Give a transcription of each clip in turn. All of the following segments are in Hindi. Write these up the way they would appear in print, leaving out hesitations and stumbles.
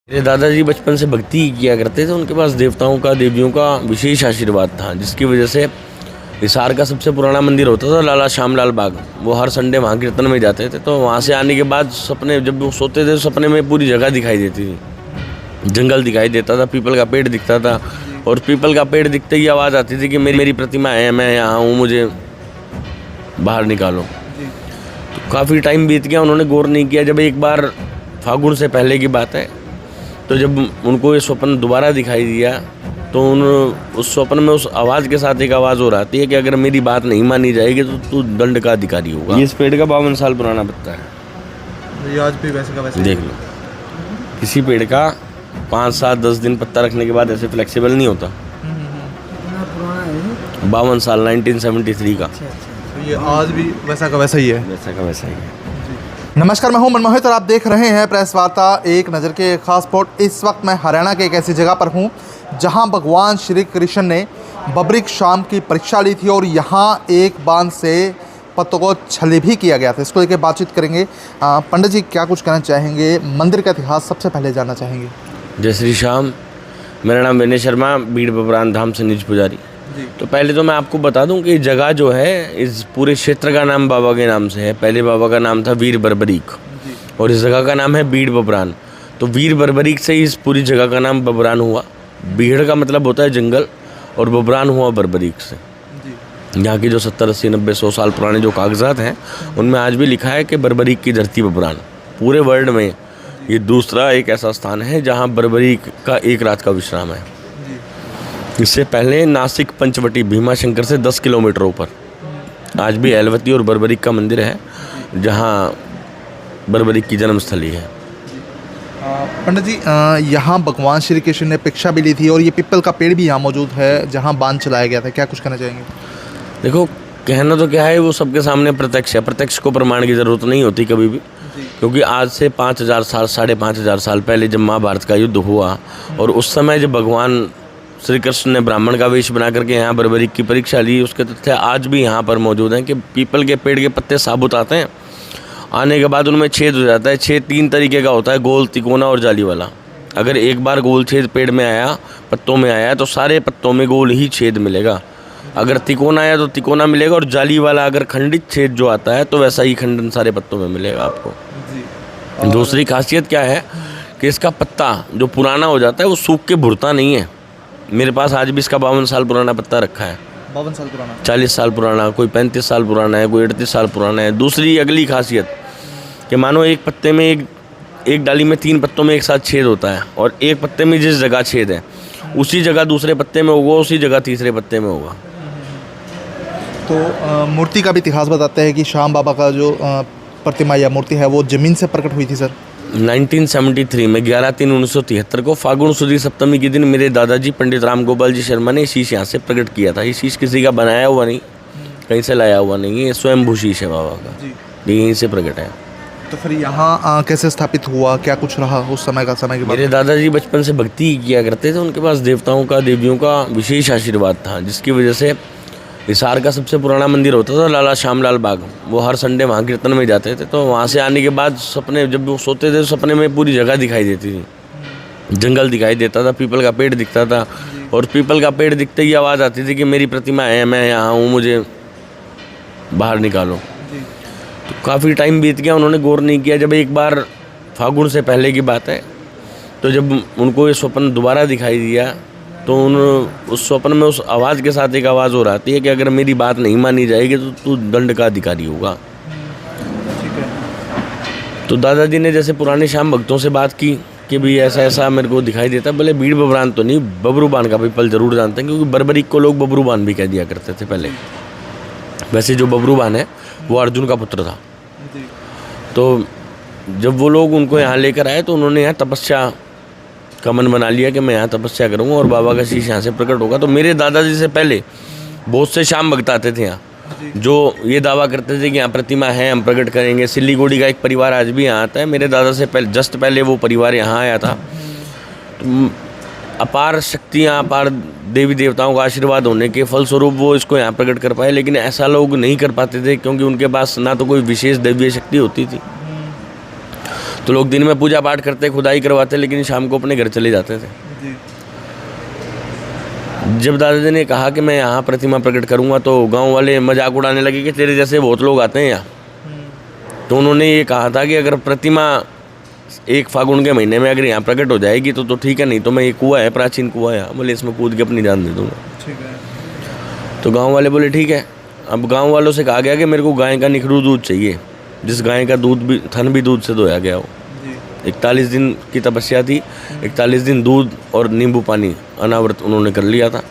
मेरे दादाजी बचपन से भक्ति किया करते थे। उनके पास देवताओं का देवियों का विशेष आशीर्वाद था, जिसकी वजह से हिसार का सबसे पुराना मंदिर होता था लाला श्यामलाल बाग। वो हर संडे वहाँ कीर्तन में जाते थे। तो वहाँ से आने के बाद सपने, जब वो सोते थे सपने में पूरी जगह दिखाई देती थी। जंगल दिखाई देता था, पीपल का पेड़ दिखता था, और पीपल का पेड़ दिखते ही आवाज़ आती थी कि मेरी प्रतिमा है, मैं यहाँ हूँ, मुझे बाहर निकालो। तो काफ़ी टाइम बीत गया, उन्होंने गौर नहीं किया। जब एक बार फागुन से पहले की बात है, तो जब उनको ये स्वप्न दोबारा दिखाई दिया, तो उस स्वप्न में उस आवाज़ के साथ एक आवाज़ और आती है कि अगर मेरी बात नहीं मानी जाएगी तो तू दंड का अधिकारी होगा। ये इस पेड़ का 52 साल पुराना पत्ता है। ये आज भी वैसे का वैसे देख लो, किसी पेड़ का 5, 7, 10 दिन पत्ता रखने के बाद ऐसे फ्लेक्सिबल नहीं होता। 52 साल, 1973 का। तो ये आज भी वैसा का वैसा ही है। वैसा का वैसा ही है। नमस्कार, मैं हूं मनमोहित और आप देख रहे हैं प्रेस वार्ता एक नज़र के खास स्पॉट। इस वक्त मैं हरियाणा के एक ऐसी जगह पर हूं जहां भगवान श्री कृष्ण ने बबरिक शाम की परीक्षा ली थी और यहां एक बांध से पत्तों को छली भी किया गया था। इसको लेकर बातचीत करेंगे। पंडित जी क्या कुछ कहना चाहेंगे, मंदिर का इतिहास सबसे पहले जानना चाहेंगे। जय श्री श्याम। मेरा नाम विनय शर्मा, बीड़ बबरान धाम से निज पुजारी। तो पहले तो मैं आपको बता दूं कि जगह जो है, इस पूरे क्षेत्र का नाम बाबा के नाम से है। पहले बाबा का नाम था वीर बर्बरीक और इस जगह का नाम है बीड़ बबरान। तो वीर बर्बरीक से इस पूरी जगह का नाम बबरान हुआ। बीड़ का मतलब होता है जंगल और बबरान हुआ बर्बरीक से। यहाँ की जो 70, 80, 90, 100 साल पुराने जो कागजात हैं, उनमें आज भी लिखा है कि बर्बरीक की धरती बबरान। पूरे वर्ल्ड में ये दूसरा एक ऐसा स्थान है जहाँ बर्बरीक का एक रात का विश्राम है। इससे पहले नासिक पंचवटी भीमाशंकर से 10 किलोमीटर ऊपर आज भी एलवती और बर्बरीक का मंदिर है, जहाँ बर्बरीक की जन्मस्थली है। पंडित जी, यहाँ भगवान श्री कृष्ण ने परीक्षा भी ली थी और ये पीपल का पेड़ भी यहाँ मौजूद है जहाँ बांध चलाया गया था। क्या कुछ कहना चाहेंगे? देखो, कहना तो क्या है, वो सबके सामने प्रत्यक्ष है। प्रत्यक्ष को प्रमाण की ज़रूरत नहीं होती कभी भी, क्योंकि आज से 5000 साल, 5500 साल पहले जब महाभारत का युद्ध हुआ और उस समय जब भगवान श्री कृष्ण ने ब्राह्मण का वेश बना करके यहाँ बर्बरीक की परीक्षा ली, उसके तथ्य आज भी यहाँ पर मौजूद हैं कि पीपल के पेड़ के पत्ते साबुत आते हैं, आने के बाद उनमें छेद हो जाता है। छेद 3 तरीके का होता है, गोल, तिकोना और जाली वाला। अगर एक बार गोल छेद पेड़ में आया, पत्तों में आया, तो सारे पत्तों में गोल ही छेद मिलेगा। अगर तिकोना आया तो तिकोना मिलेगा, और जाली वाला अगर खंडित छेद जो आता है तो वैसा ही खंडन सारे पत्तों में मिलेगा आपको। दूसरी खासियत क्या है कि इसका पत्ता जो पुराना हो जाता है वो सूख के भुरता नहीं है। मेरे पास आज भी इसका 52 साल पुराना पत्ता रखा है। 52 साल पुराना, 40 साल पुराना, कोई 35 साल पुराना है, कोई 38 साल पुराना है। दूसरी अगली खासियत कि मानो एक पत्ते में एक डाली में 3 पत्तों में एक साथ छेद होता है, और एक पत्ते में जिस जगह छेद है उसी जगह दूसरे पत्ते में होगा, उसी जगह तीसरे पत्ते में होगा। तो मूर्ति का भी इतिहास बताते हैं कि श्याम बाबा का जो प्रतिमा या मूर्ति है वो ज़मीन से प्रकट हुई थी सर। 1973 में 11/3/1973 को फागुन सुदी सप्तमी के दिन मेरे दादाजी पंडित राम गोपाल जी शर्मा ने शीश यहाँ से प्रकट किया था। ये शीश किसी का बनाया हुआ नहीं, कहीं से लाया हुआ नहीं है, ये स्वयंभू शीश है बाबा का, ये यहीं से प्रकट है। तो फिर यहाँ कैसे स्थापित हुआ, क्या कुछ रहा उस समय के बाद? मेरे दादाजी बचपन से भक्ति किया करते थे। उनके पास देवताओं का देवियों का विशेष आशीर्वाद था, जिसकी वजह से हिसार का सबसे पुराना मंदिर होता था लाला श्यामलाल बाग। वो हर संडे वहाँ कीर्तन में जाते थे। तो वहाँ से आने के बाद सपने, जब वो सोते थे सपने में पूरी जगह दिखाई देती थी। जंगल दिखाई देता था, पीपल का पेड़ दिखता था, और पीपल का पेड़ दिखते ही आवाज़ आती थी कि मेरी प्रतिमा है, मैं यहाँ हूँ, मुझे बाहर निकालो। तो काफ़ी टाइम बीत गया, उन्होंने गौर नहीं किया। जब एक बार फागुन से पहले की बात है, तो जब उनको ये स्वप्न दोबारा दिखाई दिया, तो उस स्वप्न में उस आवाज़ के साथ एक आवाज़ और आती है कि अगर मेरी बात नहीं मानी जाएगी तो तू दंड का अधिकारी होगा। तो दादाजी ने जैसे पुराने श्याम भक्तों से बात की कि भाई ऐसा ऐसा मेरे को दिखाई देता है। बोले बीड़ बबरान तो नहीं, बबरूबान का पीपल जरूर जानते हैं, क्योंकि बर्बरीक को लोग बबरूबान भी कह दिया करते थे पहले। वैसे जो बबरूबान है वो अर्जुन का पुत्र था। तो जब वो लोग उनको यहाँ लेकर आए तो उन्होंने यहाँ तपस्या का मन बना लिया कि मैं यहाँ तपस्या करूँगा और बाबा का शीश यहाँ से प्रकट होगा। तो मेरे दादाजी से पहले बहुत से श्याम भक्त आते थे यहाँ, जो ये दावा करते थे कि यहाँ प्रतिमा है, हम प्रकट करेंगे। सिल्लीगुड़ी का एक परिवार आज भी यहाँ आता है। मेरे दादा से पहले, जस्ट पहले वो परिवार यहाँ आया था। तो अपार शक्तियाँ, अपार देवी देवताओं का आशीर्वाद होने के फलस्वरूप वो इसको यहाँ प्रकट कर पाए। लेकिन ऐसा लोग नहीं कर पाते थे, क्योंकि उनके पास ना तो कोई विशेष दैवीय शक्ति होती थी। तो लोग दिन में पूजा पाठ करते, खुदाई करवाते, लेकिन शाम को अपने घर चले जाते थे। जी। जब दादाजी ने कहा कि मैं यहाँ प्रतिमा प्रकट करूँगा तो गांव वाले मजाक उड़ाने लगे कि तेरे जैसे बहुत लोग आते हैं यहाँ। तो उन्होंने ये कहा था कि अगर प्रतिमा 1 फागुन के महीने में अगर यहाँ प्रकट हो जाएगी तो ठीक है, नहीं तो मैं ये कुआं है, प्राचीन कुआं है, बोले इसमें कूद के अपनी जान दे दूँगा। ठीक है। तो गांव वाले बोले ठीक है। अब गांव वालों से कहा गया कि मेरे को गाय का निखरू दूध चाहिए, जिस गाय का दूध भी थन भी दूध से धोया गया हो। 41 दिन की तपस्या थी, 41 दिन दूध और नींबू पानी अनावृत उन्होंने कर लिया था।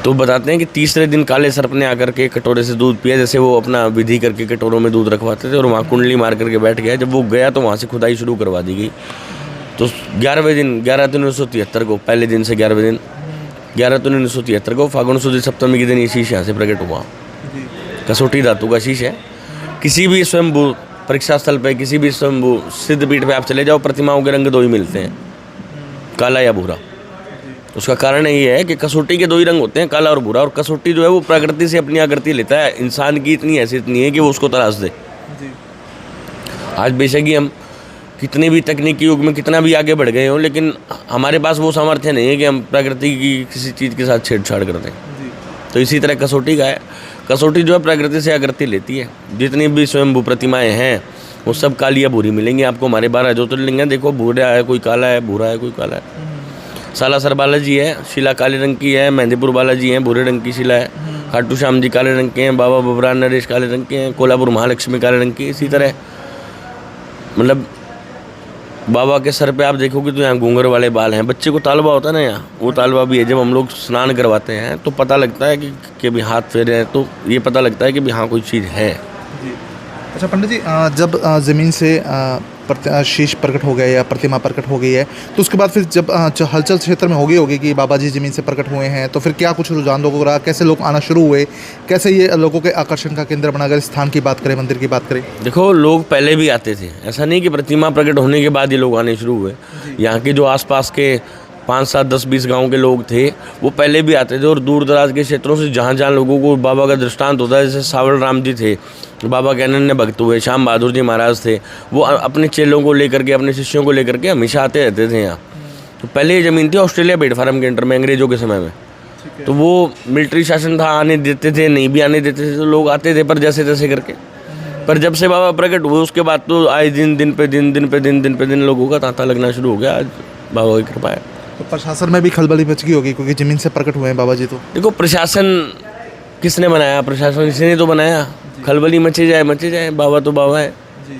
तो बताते हैं कि तीसरे दिन काले सर्प ने आकर के कटोरे से दूध पिया, जैसे वो अपना विधि करके कटोरों में दूध रखवाते थे, और वहाँ कुंडली मार करके बैठ गया। जब वो गया तो वहाँ से खुदाई शुरू करवा दी गई। तो 11वें दिन 11/3/1973 को, पहले दिन से 11वें दिन 11/3/1973 को फागुन सुदी सप्तमी के दिन ये शीश यहाँ से प्रकट हुआ। कसौटी धातु का शीश है। किसी भी स्वयंभू परीक्षा स्थल पे, किसी भी स्वयंभू सिद्धपीठ पे आप चले जाओ, प्रतिमाओं के रंग 2 ही मिलते हैं, काला या भूरा। उसका कारण ये है कि कसौटी के 2 ही रंग होते हैं, काला और भूरा। और कसौटी जो है वो प्रकृति से अपनी आकृति लेता है, इंसान की इतनी हैसियत नहीं है कि वो उसको तराश दे। आज बेशक ही हम कितने भी तकनीकी युग में कितना भी आगे बढ़ गए हों, लेकिन हमारे पास वो सामर्थ्य नहीं है कि हम प्रकृति की किसी चीज़ के साथ छेड़छाड़ कर दें। तो इसी तरह कसौटी का है। कसौटी जो है प्रकृति से आकृति लेती है। जितनी भी स्वयंभू प्रतिमाएं हैं वो सब काली या भूरी मिलेंगी आपको। हमारे 12 ज्योतिर्लिंग हैं, देखो भूरा है, कोई काला है, भूरा है, कोई काला है। सालासर बालाजी है, शिला काले रंग की है। मेहंदीपुर बालाजी हैं, भूरे रंग की शिला है। खाटू श्याम जी काले रंग के हैं। बाबा बबरान नरेश काले रंग के हैं। कोल्हापुर महालक्ष्मी काले रंग की। इसी तरह मतलब बाबा के सर पे आप देखोगे तो यहाँ घूंघर वाले बाल हैं। बच्चे को तालबा होता है ना, यहाँ वो तालबा भी है। जब हम लोग स्नान करवाते हैं तो पता लगता है कि भी हाथ फेरे हैं, तो ये पता लगता है कि भी हाँ कोई चीज़ है। जी। अच्छा पंडित जी, जब ज़मीन से शीश प्रकट हो गया या प्रतिमा प्रकट हो गई है, तो उसके बाद फिर जब हलचल क्षेत्र में हो गई होगी कि बाबा जी ज़मीन से प्रकट हुए हैं, तो फिर क्या कुछ रुझान लोगों को रहा, कैसे लोग आना शुरू हुए, कैसे ये लोगों के आकर्षण का केंद्र बना? अगर स्थान की बात करें, मंदिर की बात करें, देखो लोग पहले भी आते थे, ऐसा नहीं कि प्रतिमा प्रकट होने के बाद ये लोग आने शुरू हुए। यहाँ के जो आसपास के 5, 7, 10, 20 गाँव के लोग थे वो पहले भी आते थे, और दूर दराज के क्षेत्रों से जहाँ जहाँ लोगों को बाबा का दृष्टांत होता है, जैसे सावल राम जी थे, बाबा के अनन्य भक्त हुए, श्याम बहादुर जी महाराज थे, वो अपने चेलों को लेकर के, अपने शिष्यों को लेकर के हमेशा आते रहते थे यहाँ। तो पहले ये ज़मीन थी ऑस्ट्रेलिया बेड फार्म के अंडर में, अंग्रेज़ों के समय में। तो वो मिलिट्री शासन था, आने देते थे, नहीं भी आने देते थे, तो लोग आते थे पर जैसे तैसे करके। पर जब से बाबा प्रकट हुए उसके बाद तो आए दिन पे दिन लोगों का तांता लगना शुरू हो गया। आज बाबा की कृपा है। तो प्रशासन में भी खलबली मच गई होगी, क्योंकि ज़मीन से प्रकट हुए हैं बाबा जी। तो देखो प्रशासन किसने बनाया? प्रशासन इसने तो बनाया। खलबली मचे जाए, बाबा तो बाबा है। जी।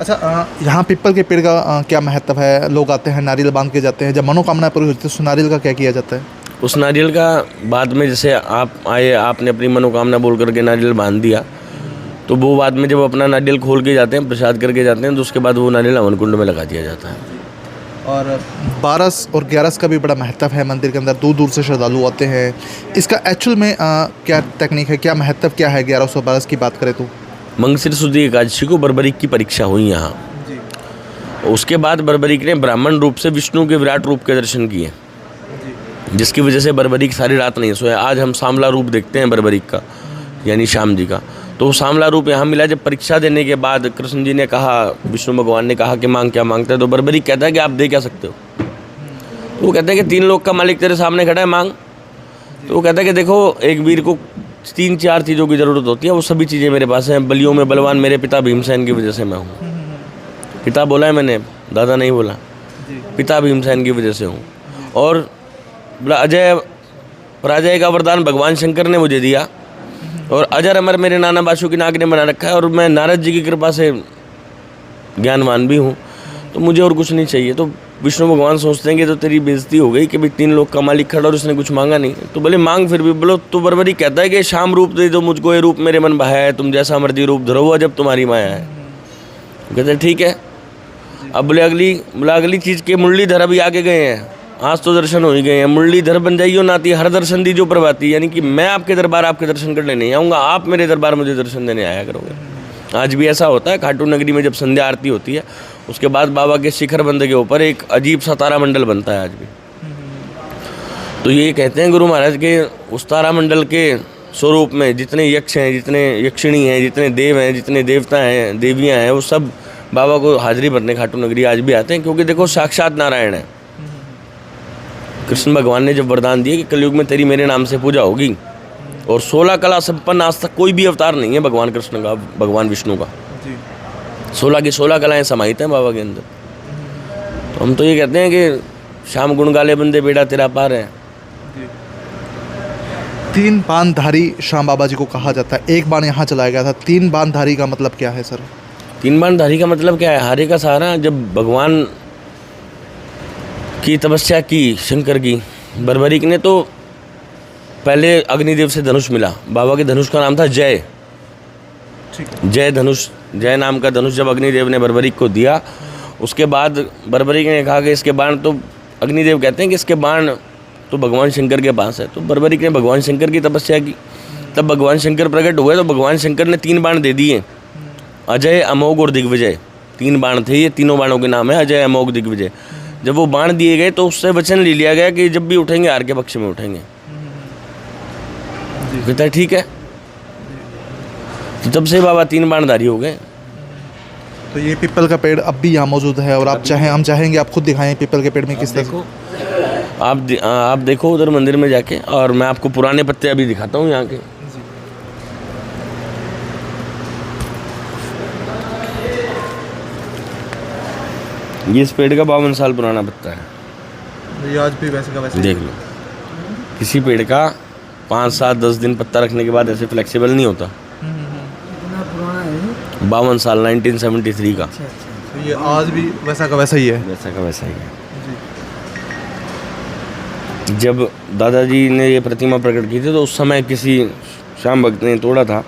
अच्छा, यहाँ पीपल के पेड़ का क्या महत्व है? लोग आते हैं, नारियल बांध के जाते हैं। जब मनोकामना पूरी होती है तो उस नारियल का क्या किया जाता है? उस नारियल का बाद में, जैसे आप आए, आपने अपनी मनोकामना बोल करके नारियल बांध दिया, तो वो बाद में जब अपना नारियल खोल के जाते हैं, प्रसाद करके जाते हैं, तो उसके बाद वो नारियल हवन कुंड में लगा दिया जाता है। और 12 और 11 का भी बड़ा महत्व है मंदिर के अंदर। दूर दूर से श्रद्धालु आते हैं। इसका एक्चुअल में क्या टेक्निक है, क्या महत्व क्या है? 11 और 12 की बात करें तो मंगसिर सुदी एकादशी को बर्बरीक की परीक्षा हुई यहाँ। उसके बाद बर्बरीक ने ब्राह्मण रूप से विष्णु के विराट रूप के दर्शन किए, जिसकी वजह से बर्बरीक सारी रात नहीं सोया। आज हम सांवला रूप देखते हैं बर्बरीक का, यानी श्याम जी का। तो वो सांवला रूप यहाँ मिला। जब परीक्षा देने के बाद कृष्ण जी ने कहा, विष्णु भगवान ने कहा कि मांग क्या मांगता है, तो बर्बरीक कहता है कि आप दे क्या सकते हो? तो वो कहता है कि 3 लोक का मालिक तेरे सामने खड़ा है, मांग। तो वो कहता है कि देखो, एक वीर को 3-4 चीज़ों की ज़रूरत होती है, वो सभी चीज़ें मेरे पास हैं। बलियों में बलवान मेरे पिता भीमसेन की वजह से मैं हूँ। पिता बोला है मैंने, दादा नहीं बोला। पिता भीमसेन की वजह से हूँ। और अजय पराजय का वरदान भगवान शंकर ने मुझे दिया, और अजर अमर मेरे नाना बासुकी नाग ने बना रखा है, और मैं नारद जी की कृपा से ज्ञानवान भी हूँ, तो मुझे और कुछ नहीं चाहिए। तो विष्णु भगवान सोचते हैं कि तो तेरी बेइज्जती हो गई कि भाई 3 लोग का मालिक खड़ा और उसने कुछ मांगा नहीं। तो बोले मांग फिर भी। बोलो तो बर्बरीक कहता है कि शाम रूप दे दो मुझको, ये रूप मेरे मन भाया है, तुम जैसा मर्जी रूप धरो हुआ जब तुम्हारी माया है। कहते हैं ठीक है। अब बोले अगली चीज़ के मुरलीधर अभी आगे गए हैं, आज तो दर्शन हो ही गए हैं। मुरलीधर बन जाइयो नाती, हर दर्शन दी जो प्रभाती। यानी कि मैं आपके दरबार आपके दर्शन करने नहीं आऊँगा, आप मेरे दरबार मुझे दर्शन देने आया करोगे। आज भी ऐसा होता है। खाटू नगरी में जब संध्या आरती होती है, उसके बाद बाबा के शिखर बंद के ऊपर एक अजीब सा तारामंडल बनता है आज भी। तो ये कहते हैं गुरु महाराज के उस तारामंडल के स्वरूप में जितने यक्ष हैं, जितने यक्षिणी हैं, जितने देव हैं, जितने देवता हैं, देवियाँ हैं, वो सब बाबा को हाजिरी भरने खाटू नगरी आज भी आते हैं, क्योंकि देखो साक्षात नारायण है। कृष्ण भगवान ने जब वरदान दिए कि कलयुग में तेरी मेरे नाम से पूजा होगी, और 16 कला संपन्न आज तक कोई भी अवतार नहीं है भगवान कृष्ण का, भगवान विष्णु का। 16 की 16 कलाएं समाहित हैं बाबा के अंदर। तो हम तो ये कहते हैं कि श्याम गुण गाले बंदे बेड़ा तेरा पार है। 3 बाणधारी श्याम बाबा जी को कहा जाता है। एक बाण यहाँ चलाया गया था। 3 बाणधारी का मतलब क्या है सर? 3 बाणधारी का मतलब क्या है? हारे का सहारा। जब भगवान की तपस्या की शंकर की, बर्बरीक ने तो पहले अग्निदेव से धनुष मिला। बाबा के धनुष का नाम था जय। जय धनुष, जय नाम का धनुष जब अग्निदेव ने बर्बरीक को दिया, उसके बाद बर्बरीक ने कहा कि इसके बाण तो, अग्निदेव कहते हैं कि इसके बाण तो भगवान शंकर के पास है। तो बर्बरीक ने भगवान शंकर की तपस्या की, तब भगवान शंकर प्रकट हुए। तो भगवान शंकर ने 3 बाण दे दिए, अजय, अमोघ और दिग्विजय। 3 बाण थे, ये तीनों बाणों के नाम है अजय, अमोघ, दिग्विजय। जब वो बाण दिए गए तो उससे वचन ले लिया गया कि जब भी उठेंगे हार के पक्ष में उठेंगे। कहता है ठीक है। तो तब से बाबा 3 बाणधारी हो गए। तो ये पीपल का पेड़ अब भी यहाँ मौजूद है, और आप चाहें, हम चाहेंगे आप खुद दिखाएं पीपल के पेड़ में किस तरह। आप देखो उधर मंदिर में जाके, और मैं आपको पुराने पत्ते अभी दिखाता हूँ यहाँ के। ये इस पेड़ का 52 साल पुराना पत्ता है। ये आज भी वैसे का वैसे देख लो। किसी पेड़ का 5, 7, 10 दिन पत्ता रखने के बाद ऐसे फ्लेक्सिबल नहीं होता। 52 साल, 1973 का। तो ये आज भी वैसा का वैसा ही है। वैसा का वैसा ही है। जब दादाजी ने ये प्रतिमा प्रकट की थी तो उस समय किसी श्याम भक्त ने तोड़ा था।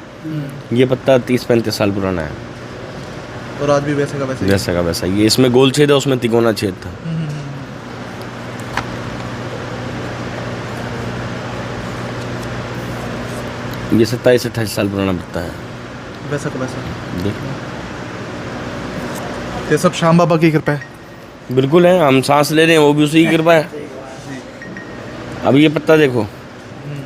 ये पत्ता 30-35 साल पुराना है, और आज भी वैसे का वैसा ही। वैसा का वैसा ही। इसमें गोल छेद है, उसमें तिकोना छेद था। ये 27-28 साल पुराना पत्ता है, वैसा का वैसा। देखो। ये सब श्याम बाबा की कृपा है। बिल्कुल है, हम सांस ले रहे हैं वो भी उसी की कृपा है। अब ये पत्ता देखो,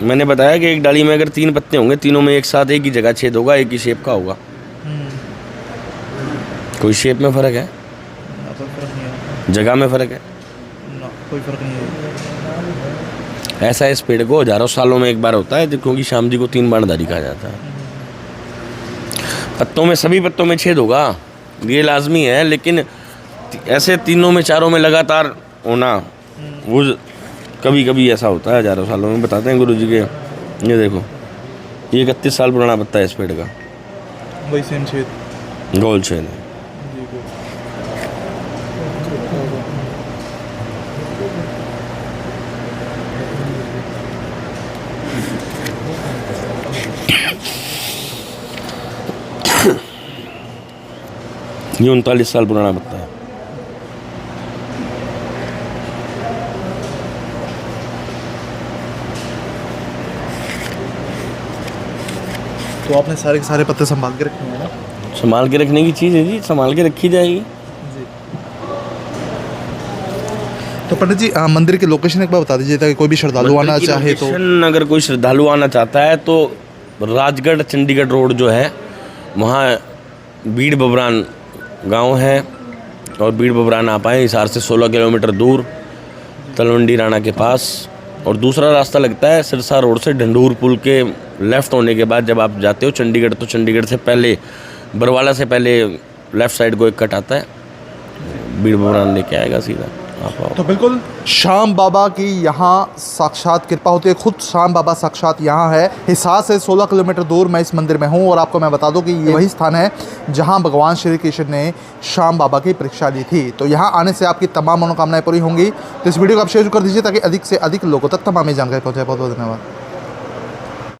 मैंने बताया कि एक डाली में अगर 3 पत्ते होंगे, तीनों में एक साथ एक ही जगह छेद होगा, एक ही शेप का होगा। कोई शेप में फर्क है, जगह में फर्क है, कोई फर्क नहीं है। ऐसा इस पेड़ को हजारों सालों में एक बार होता है, क्योंकि श्याम जी को 3 बाणधारी कहा जाता है। पत्तों में, सभी पत्तों में छेद होगा, ये लाजमी है, लेकिन ऐसे तीनों में, चारों में लगातार होना, वो कभी कभी ऐसा होता है हजारों सालों में। बताते हैं गुरु जी के। ये देखो, ये 31 साल पुराना पत्ता है इस पेड़ का। वही सेम छेद, गोल छेद है। ये 39 साल पुराना पत्ता है। तो आपने सारे के सारे पत्ते संभाल के रखे हैं ना? संभाल के रखने की चीज़ है जी, संभाल के रखी जाएगी। तो पंडित जी, मंदिर की लोकेशन एक बार बता दीजिए ताकि कोई भी श्रद्धालु आना चाहे तो। अगर कोई श्रद्धालु आना चाहता है तो राजगढ़ चंडीगढ़ रोड जो है, वहाँ बीड़ बबरान गांव है, और बीड़ बबरान आप आए हिसार से 16 किलोमीटर दूर, तलवंडी राणा के पास। और दूसरा रास्ता लगता है सिरसा रोड से ढंडूर पुल के लेफ़्ट होने के बाद जब आप जाते हो चंडीगढ़, तो चंडीगढ़ से पहले, बरवाला से पहले लेफ़्ट साइड को एक कट आता है, बीड़ बबरान लेके आएगा सीधा, आप आओ। तो बिल्कुल श्याम बाबा की यहाँ साक्षात कृपा होती है। खुद श्याम बाबा साक्षात यहाँ है। हिसार से 16 किलोमीटर दूर मैं इस मंदिर में हूँ, और आपको मैं बता दूँ कि ये वही स्थान है जहाँ भगवान श्री कृष्ण ने श्याम बाबा की परीक्षा ली थी। तो यहाँ आने से आपकी तमाम मनोकामनाएं पूरी होंगी। तो इस वीडियो को आप शेयर कर दीजिए ताकि अधिक से अधिक लोगों तक तमाम जानकारी पहुँचे। बहुत बहुत धन्यवाद।